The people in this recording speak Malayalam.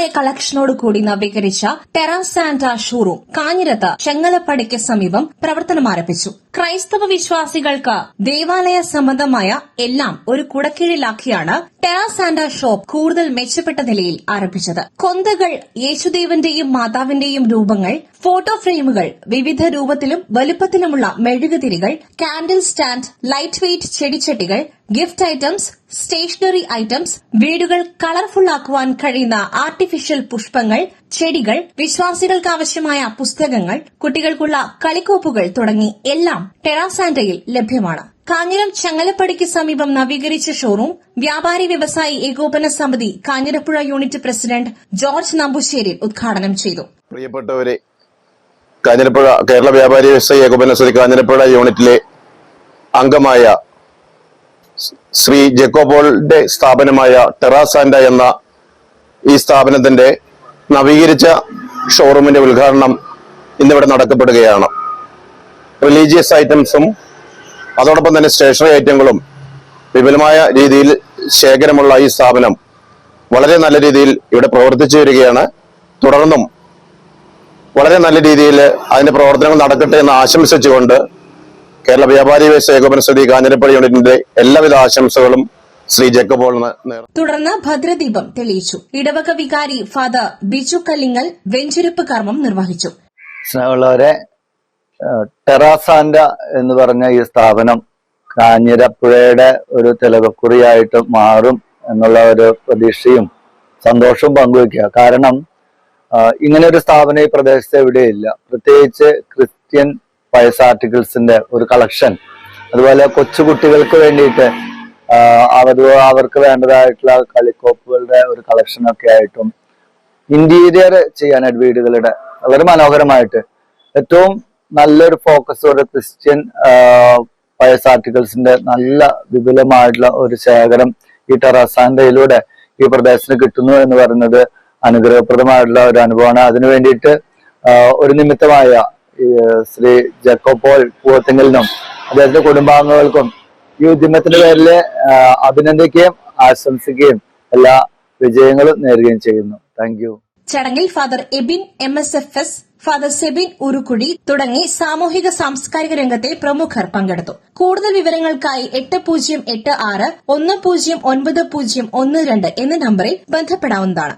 വിപുലമായ കളക്ഷനോട് കൂടി നവീകരിച്ച ടെറാ സാന്റ ഷോറൂം കാഞ്ഞിരത്ത് ചെങ്ങലപ്പടിക്ക് സമീപം പ്രവർത്തനം ആരംഭിച്ചു. ക്രൈസ്തവ വിശ്വാസികൾക്ക് ദേവാലയ സംബന്ധമായ എല്ലാം ഒരു കുടക്കീഴിലാക്കിയാണ് ടെറാ സാന്റ ഷോപ്പ് കൂടുതൽ മെച്ചപ്പെട്ട നിലയിൽ ആരംഭിച്ചത്. കൊന്തകൾ, യേശുദേവന്റെയും മാതാവിന്റെയും രൂപങ്ങൾ, ഫോട്ടോ ഫ്രെയിമുകൾ, വിവിധ രൂപത്തിലും വലുപ്പത്തിലുമുള്ള മെഴുകുതിരികൾ, കാൻഡിൽ സ്റ്റാൻഡ്, ലൈറ്റ് വെയ്റ്റ് ചെടിച്ചട്ടികൾ, ഗിഫ്റ്റ് ഐറ്റംസ്, സ്റ്റേഷനറി ഐറ്റംസ്, വീടുകൾ കളർഫുള്ളാക്കുവാൻ കഴിയുന്ന ആർട്ടിഫിഷ്യൽ പുഷ്പങ്ങൾ, ചെടികൾ, വിശ്വാസികൾക്ക് ആവശ്യമായ പുസ്തകങ്ങൾ, കുട്ടികൾക്കുള്ള കളിക്കോപ്പുകൾ തുടങ്ങി എല്ലാം ടെറാ സാന്റയിൽ ലഭ്യമാണ്. കാഞ്ഞിരം ചങ്ങലപ്പടിക്ക് സമീപം നവീകരിച്ച ഷോറൂം വ്യാപാരി വ്യവസായി ഏകോപന സമിതി കാഞ്ഞിരപ്പുഴ യൂണിറ്റ് പ്രസിഡന്റ് ജോർജ് നമ്പൂശ്ശേരി ഉദ്ഘാടനം ചെയ്തു. പ്രിയപ്പെട്ടവരെ, കാഞ്ഞിരപ്പുഴ കേരള വ്യാപാരി വ്യവസായി ഏകോപന സമിതി കാഞ്ഞിരപ്പുഴ യൂണിറ്റിലെ അംഗമായ ശ്രീ ജേക്കോബോളിന്റെ സ്ഥാപനമായ ടെറാ സാന്റ എന്ന ഈ സ്ഥാപനത്തിന്റെ നവീകരിച്ച ഷോറൂമിന്റെ ഉദ്ഘാടനം ഇന്നിവിടെ നടക്കപ്പെടുകയാണ്. റിലീജിയസ് ഐറ്റംസും അതോടൊപ്പം തന്നെ സ്റ്റേഷനറി ഐറ്റങ്ങളും വിപുലമായ രീതിയിൽ ശേഖരമുള്ള ഈ സ്ഥാപനം വളരെ നല്ല രീതിയിൽ ഇവിടെ പ്രവർത്തിച്ചു വരികയാണ്. തുടർന്നും വളരെ നല്ല രീതിയിൽ അതിന്റെ പ്രവർത്തനങ്ങൾ നടക്കട്ടെ എന്ന് ആശംസിച്ചുകൊണ്ട് കേരള വ്യാപാരി വ്യവസായ ഏകോപന സമിതി കാഞ്ഞിരപ്പുഴ യൂണിറ്റിന്റെ എല്ലാവിധ ആശംസകളും ശ്രീ ജേക്കബോളിന് നേർന്നു. തുടർന്ന് ഭദ്രദീപം തെളിയിച്ചു. ഇടവക വികാരി ഫാദർ ബിജു കല്ലിങ്ങൽ വെഞ്ചിരിപ്പ് കർമ്മം നിർവഹിച്ചു. സ്നേഹമുള്ളവരെ, ടെറാ സാന്റ എന്ന് പറഞ്ഞ ഈ സ്ഥാപനം കാഞ്ഞിരപ്പുഴയുടെ ഒരു തിലകക്കുറിയായിട്ട് മാറും എന്നുള്ള ഒരു പ്രതീക്ഷയും സന്തോഷവും പങ്കുവയ്ക്കുക. കാരണം ഇങ്ങനെ ഒരു സ്ഥാപനം ഈ പ്രദേശത്ത് എവിടെയില്ല. പ്രത്യേകിച്ച് ക്രിസ്ത്യൻ പയസ് ആർട്ടിക്കിൾസിന്റെ ഒരു കളക്ഷൻ, അതുപോലെ കൊച്ചുകുട്ടികൾക്ക് വേണ്ടിയിട്ട് അവർക്ക് വേണ്ടതായിട്ടുള്ള കളിക്കോപ്പുകളുടെ ഒരു കളക്ഷനൊക്കെ ആയിട്ടും ഇന്റീരിയർ ചെയ്യാനായിട്ട് വീടുകളുടെ വളരെ മനോഹരമായിട്ട് ഏറ്റവും നല്ലൊരു ഫോക്കസോടെ ക്രിസ്ത്യൻ പയസ് ആർട്ടിക്കിൾസിന്റെ നല്ല വിപുലമായിട്ടുള്ള ഒരു ശേഖരം ഈ ടെറാ സാന്റയിലൂടെ ഈ പ്രദേശത്തിന് കിട്ടുന്നു എന്ന് പറയുന്നത് അനുഗ്രഹപ്രദമായിട്ടുള്ള ഒരു അനുഭവമാണ്. അതിനു വേണ്ടിയിട്ട് ഒരു നിമിത്തമായ ശ്രീ ജേക്കോബോൾ പൂവത്തിങ്കലിനും അദ്ദേഹത്തിന്റെ കുടുംബാംഗങ്ങൾക്കും ഈ ഉദ്യമത്തിന്റെ പേരിൽ അഭിനന്ദിക്കുകയും ആശംസിക്കുകയും എല്ലാ വിജയങ്ങളും നേരുകയും ചെയ്യുന്നു. Thank you. ചടങ്ങിൽ father Ebin MSFS, father Sebin Urukkuzhi തുടങ്ങി സാമൂഹിക സാംസ്കാരിക രംഗത്തെ പ്രമുഖർ പങ്കെടുത്തു. കൂടുതൽ വിവരങ്ങൾക്കായി 8086 109012 എന്ന നമ്പറിൽ ബന്ധപ്പെടാവുന്നതാണ്.